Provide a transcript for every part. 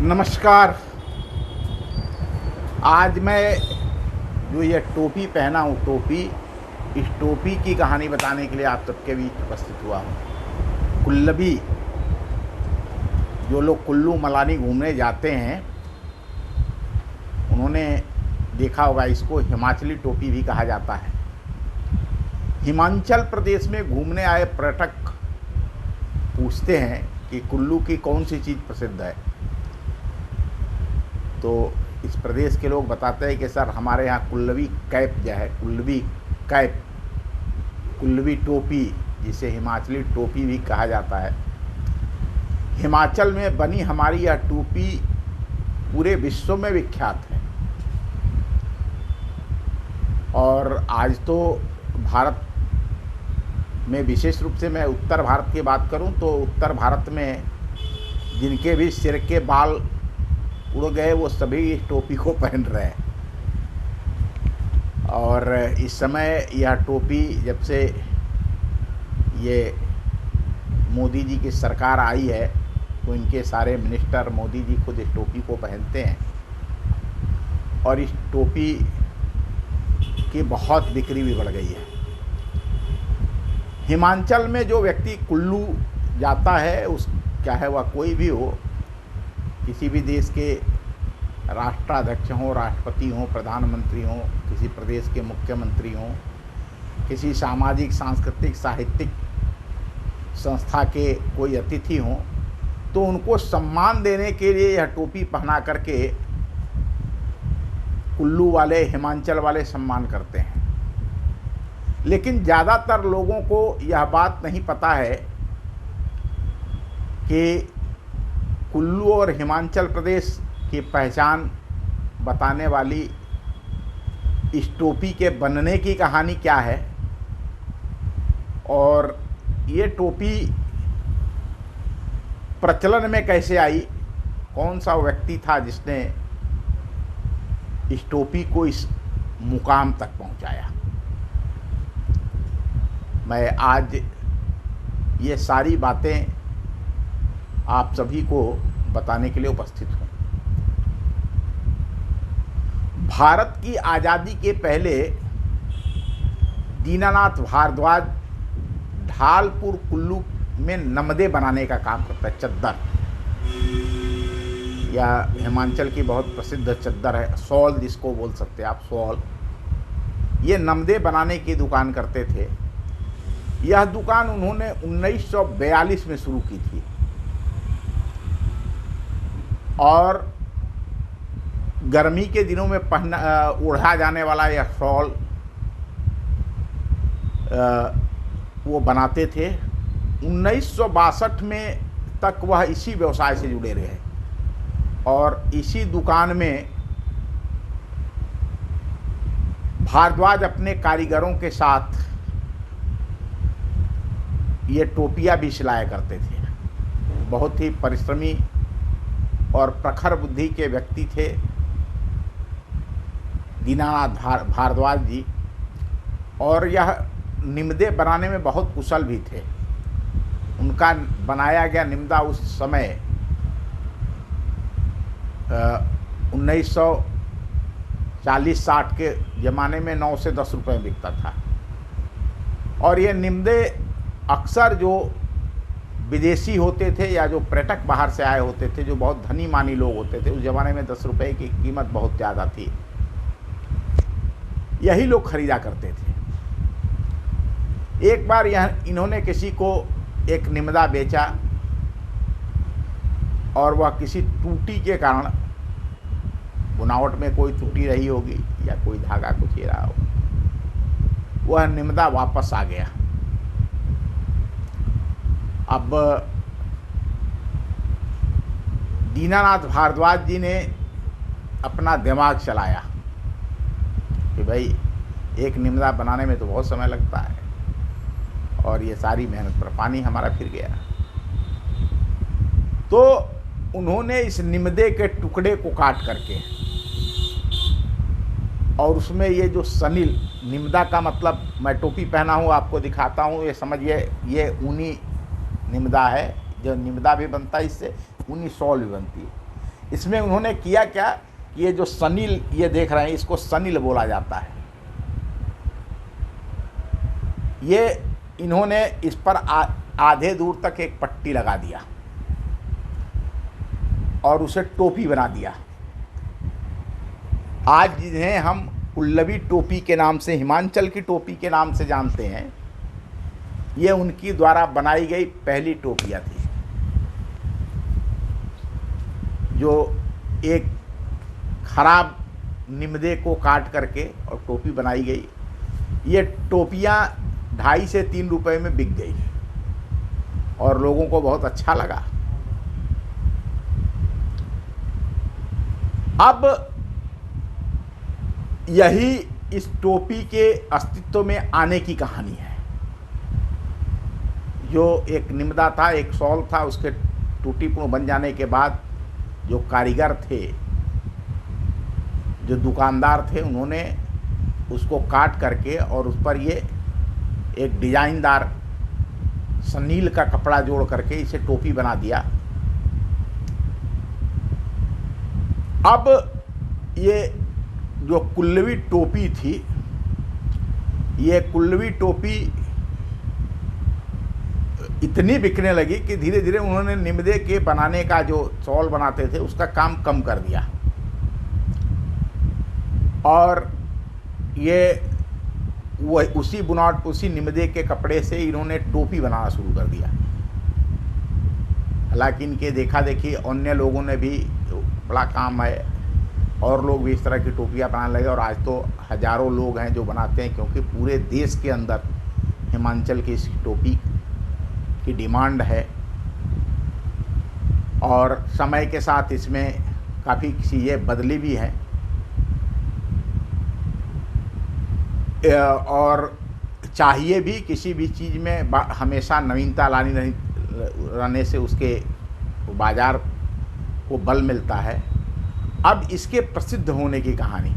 नमस्कार। आज मैं जो ये टोपी पहना हूँ, इस टोपी की कहानी बताने के लिए आप सबके बीच उपस्थित हुआ हूँ। कुल्लभी, जो लोग कुल्लू मनाली घूमने जाते हैं उन्होंने देखा होगा, इसको हिमाचली टोपी भी कहा जाता है। हिमाचल प्रदेश में घूमने आए पर्यटक पूछते हैं कि कुल्लू की कौन सी चीज़ प्रसिद्ध है, तो इस प्रदेश के लोग बताते हैं कि सर हमारे यहाँ कुल्लवी कैप जो है, कुल्लवी कैप, कुल्लवी टोपी, जिसे हिमाचली टोपी भी कहा जाता है, हिमाचल में बनी हमारी यह टोपी पूरे विश्व में विख्यात है। और आज तो भारत में, विशेष रूप से मैं उत्तर भारत की बात करूं तो उत्तर भारत में जिनके भी सिर के बाल उड़ गए वो सभी इस टोपी को पहन रहे हैं। और इस समय यह टोपी, जब से ये मोदी जी की सरकार आई है तो इनके सारे मिनिस्टर, मोदी जी खुद इस टोपी को पहनते हैं और इस टोपी की बहुत बिक्री भी बढ़ गई है। हिमाचल में जो व्यक्ति कुल्लू जाता है, उस चाहे वह कोई भी हो, किसी भी देश के राष्ट्राध्यक्ष हों, राष्ट्रपति हों, प्रधानमंत्री हों, किसी प्रदेश के मुख्यमंत्री हों, किसी सामाजिक, सांस्कृतिक, साहित्यिक संस्था के कोई अतिथि हों, तो उनको सम्मान देने के लिए यह टोपी पहना करके कुल्लू वाले, हिमाचल वाले सम्मान करते हैं। लेकिन ज़्यादातर लोगों को यह बात नहीं पता है कि कुल्लू और हिमाचल प्रदेश की पहचान बताने वाली इस टोपी के बनने की कहानी क्या है, और ये टोपी प्रचलन में कैसे आई, कौन सा व्यक्ति था जिसने इस टोपी को इस मुकाम तक पहुंचाया। मैं आज ये सारी बातें आप सभी को बताने के लिए उपस्थित हूँ। भारत की आज़ादी के पहले दीनानाथ भारद्वाज ढालपुर कुल्लू में नमदे बनाने का काम करता है। चद्दर, या हिमाचल की बहुत प्रसिद्ध चद्दर है, शॉल जिसको बोल सकते हैं आप, शॉल। ये नमदे बनाने की दुकान करते थे। यह दुकान उन्होंने 1942 में शुरू की थी और गर्मी के दिनों में ओढ़ा जाने वाला यह शॉल वो बनाते थे। 1962 में तक वह इसी व्यवसाय से जुड़े रहे और इसी दुकान में भारद्वाज अपने कारीगरों के साथ ये टोपियाँ भी सिलाया करते थे। बहुत ही परिश्रमी और प्रखर बुद्धि के व्यक्ति थे दीनानाथ भारद्वाज जी, और यह निमदे बनाने में बहुत कुशल भी थे। उनका बनाया गया निमदा उस समय 1940-60 के ज़माने में 9 से 10 रुपये में बिकता था। और ये निमदे अक्सर जो विदेशी होते थे या जो पर्यटक बाहर से आए होते थे, जो बहुत धनी मानी लोग होते थे, उस ज़माने में 10 रुपये की कीमत बहुत ज़्यादा थी, यही लोग खरीदा करते थे। एक बार इन्होंने किसी को एक निमदा बेचा और वह किसी त्रुटि के कारण, बुनावट में कोई त्रुटि रही होगी या कोई धागा कुछ ही रहा हो, वह निमदा वापस आ गया। अब दीनानाथ भारद्वाज जी ने अपना दिमाग चलाया कि भाई एक निमदा बनाने में तो बहुत समय लगता है और ये सारी मेहनत पर पानी हमारा फिर गया। तो उन्होंने इस निमदे के टुकड़े को काट करके, और उसमें ये जो सनील, निमदा का मतलब, मैं टोपी पहना हूँ आपको दिखाता हूँ, ये समझिए ये ऊनी निमदा है। जो निमदा भी बनता है इससे, ऊनी शॉल भी बनती है। इसमें उन्होंने किया क्या, ये जो सनील ये देख रहे हैं, इसको सनील बोला जाता है। ये इन्होंने इस पर आधे दूर तक एक पट्टी लगा दिया और उसे टोपी बना दिया। आज जिन्हें हम कुल्लवी टोपी के नाम से, हिमाचल की टोपी के नाम से जानते हैं, ये उनकी द्वारा बनाई गई पहली टोपियाँ थी, जो एक खराब निमदे को काट करके और टोपी बनाई गई। ये टोपियाँ 2.5 से 3 रुपए में बिक गई और लोगों को बहुत अच्छा लगा। अब यही इस टोपी के अस्तित्व में आने की कहानी है। जो एक निमदा था, एक शॉल था, उसके टूटीपूर्ण बन जाने के बाद जो कारीगर थे, जो दुकानदार थे, उन्होंने उसको काट करके और उस पर ये एक डिजाइनदार सनील का कपड़ा जोड़ करके इसे टोपी बना दिया। अब ये जो कुल्लवी टोपी थी, ये कुल्लवी टोपी इतनी बिकने लगी कि धीरे धीरे उन्होंने निमदे के बनाने का, जो शॉल बनाते थे, उसका काम कम कर दिया और ये वह उसी बुनावट, उसी निमदे के कपड़े से इन्होंने टोपी बनाना शुरू कर दिया। हालांकि इनके देखा देखी अन्य लोगों ने भी बड़ा काम है और लोग भी इस तरह की टोपियाँ बनाने लगे और आज तो हज़ारों लोग हैं जो बनाते हैं, क्योंकि पूरे देश के अंदर हिमाचल की इस टोपी की डिमांड है। और समय के साथ इसमें काफ़ी चीज़ें बदली भी हैं और चाहिए भी, किसी भी चीज़ में हमेशा नवीनता लाने से उसके बाज़ार को बल मिलता है। अब इसके प्रसिद्ध होने की कहानी,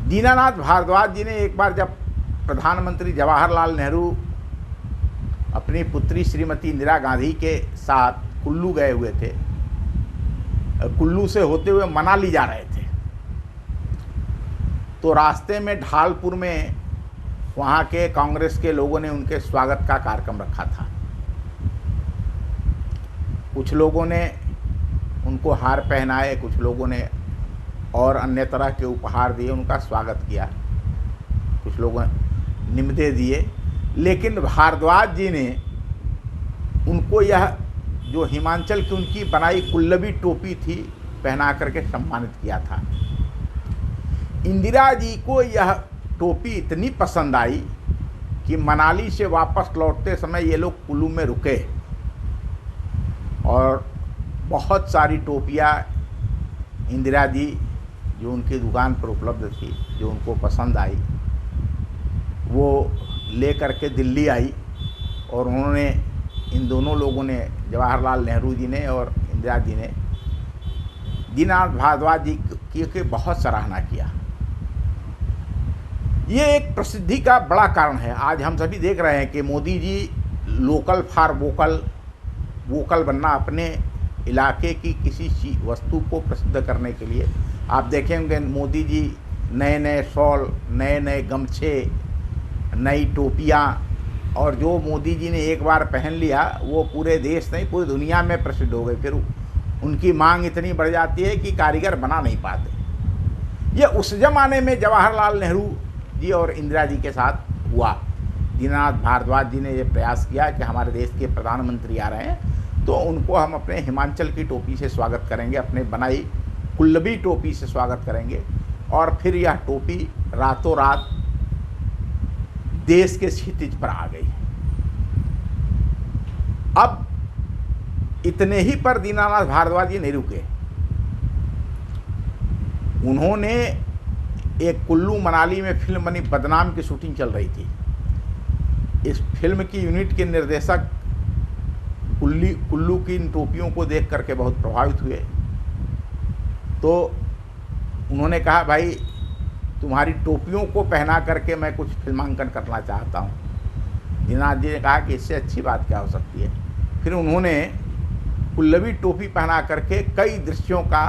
दीनानाथ भारद्वाज जी ने एक बार जब प्रधानमंत्री जवाहरलाल नेहरू अपनी पुत्री श्रीमती इंदिरा गांधी के साथ कुल्लू गए हुए थे, कुल्लू से होते हुए मनाली जा रहे थे, तो रास्ते में ढालपुर में वहाँ के कांग्रेस के लोगों ने उनके स्वागत का कार्यक्रम रखा था। कुछ लोगों ने उनको हार पहनाए, कुछ लोगों ने और अन्य तरह के उपहार दिए, उनका स्वागत किया, कुछ लोगों ने निमदे दिए। लेकिन भारद्वाज जी ने उनको यह जो हिमाचल की उनकी बनाई कुल्लवी टोपी थी पहना करके सम्मानित किया था। इंदिरा जी को यह टोपी इतनी पसंद आई कि मनाली से वापस लौटते समय ये लोग कुल्लू में रुके और बहुत सारी टोपियाँ इंदिरा जी जो उनकी दुकान पर उपलब्ध थी, जो उनको पसंद आई, वो ले करके दिल्ली आई और उन्होंने, इन दोनों लोगों ने, जवाहरलाल नेहरू जी ने और इंदिरा जी ने, दीननाथ भारद्वाज जी की बहुत सराहना किया। ये एक प्रसिद्धि का बड़ा कारण है। आज हम सभी देख रहे हैं कि Modi ji local for vocal, vocal बनना, अपने इलाके की किसी वस्तु को प्रसिद्ध करने के लिए, आप देखेंगे मोदी जी नए नए शॉल, नए नए गमछे, नई टोपियाँ, और जो मोदी जी ने एक बार पहन लिया वो पूरे देश नहीं पूरी दुनिया में प्रसिद्ध हो गई। फिर उनकी मांग इतनी बढ़ जाती है कि कारीगर बना नहीं पाते। ये उस जमाने में जवाहरलाल नेहरू जी और इंदिरा जी के साथ हुआ। दीननाथ भारद्वाज जी ने ये प्रयास किया कि हमारे देश के प्रधानमंत्री आ रहे हैं तो उनको हम अपने हिमाचल की टोपी से स्वागत करेंगे, अपने बनाई कुल्लवी टोपी से स्वागत करेंगे। और फिर यह टोपी रातों रात देश के क्षितिज पर आ गई। अब इतने ही पर दीनानाथ भारद्वाज जी नहीं रुके। उन्होंने एक कुल्लू मनाली में फिल्म बनी बदनाम की शूटिंग चल रही थी। इस फिल्म की यूनिट के निर्देशक कुल्लू की इन टोपियों को देख करके बहुत प्रभावित हुए। तो उन्होंने कहा, भाई तुम्हारी टोपियों को पहना करके मैं कुछ फिल्मांकन करना चाहता हूँ। दीननाथ जी ने कहा कि इससे अच्छी बात क्या हो सकती है। फिर उन्होंने कुल्लवी टोपी पहना करके कई दृश्यों का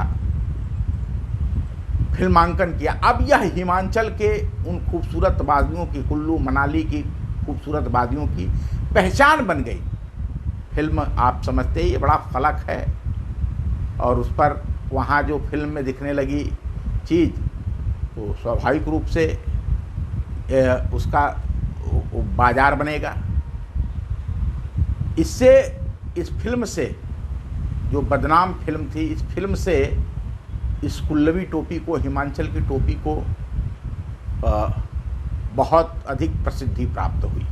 फिल्मांकन किया। अब यह हिमाचल के उन खूबसूरत वादियों की, कुल्लू मनाली की खूबसूरत वादियों की पहचान बन गई। फिल्म आप समझते ही ये बड़ा फलक है, और उस पर वहाँ जो फिल्म में दिखने लगी चीज़, तो स्वाभाविक रूप से उसका बाजार बनेगा। इससे, इस फिल्म से, जो बदनाम फिल्म थी, इस फिल्म से इस कुल्लवी टोपी को, हिमाचल की टोपी को बहुत अधिक प्रसिद्धि प्राप्त हुई।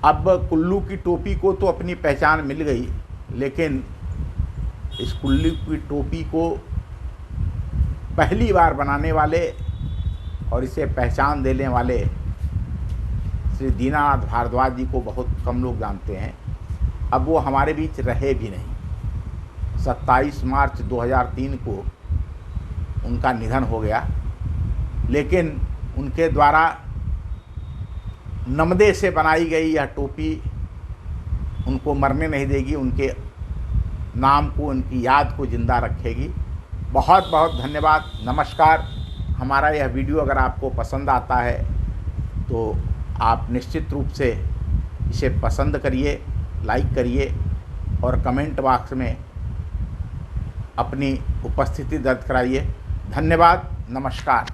अब कुल्लू की टोपी को तो अपनी पहचान मिल गई, लेकिन इस कुल्लू की टोपी को पहली बार बनाने वाले और इसे पहचान देने वाले श्री दीनानाथ भारद्वाज जी को बहुत कम लोग जानते हैं। अब वो हमारे बीच रहे भी नहीं। 27 मार्च 2003 को उनका निधन हो गया, लेकिन उनके द्वारा नमदे से बनाई गई यह टोपी उनको मरने नहीं देगी, उनके नाम को, उनकी याद को जिंदा रखेगी। बहुत बहुत धन्यवाद, नमस्कार। हमारा यह वीडियो अगर आपको पसंद आता है तो आप निश्चित रूप से इसे पसंद करिए, लाइक करिए और कमेंट बॉक्स में अपनी उपस्थिति दर्ज कराइए। धन्यवाद, नमस्कार।